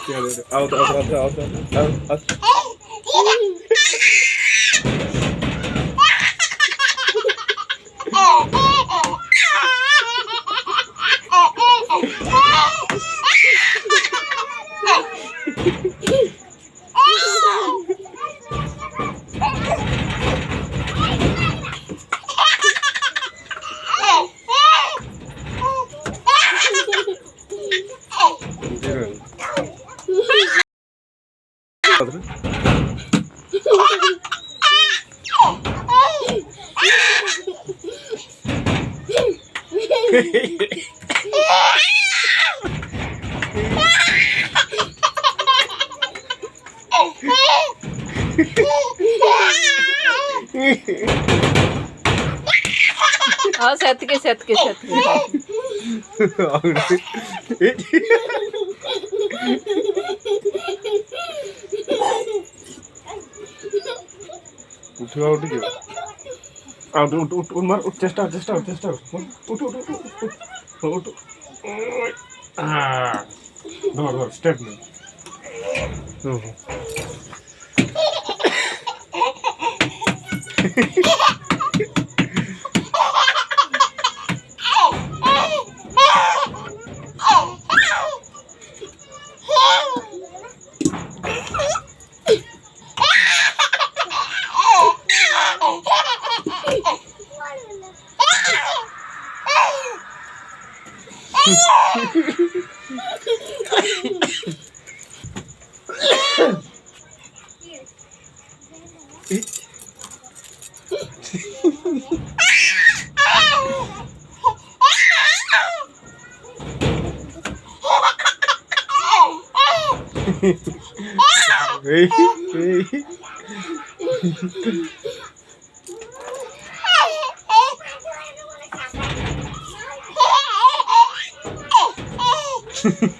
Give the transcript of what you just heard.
Out, out, out, out, out, out. हाँ set के उठो उठ गयो आउट उठ उठ उठ मार उठ चेष्टा चेष्टा चेष्टा उठ उठ उठ उठ हां धर धर स्टेप में hey.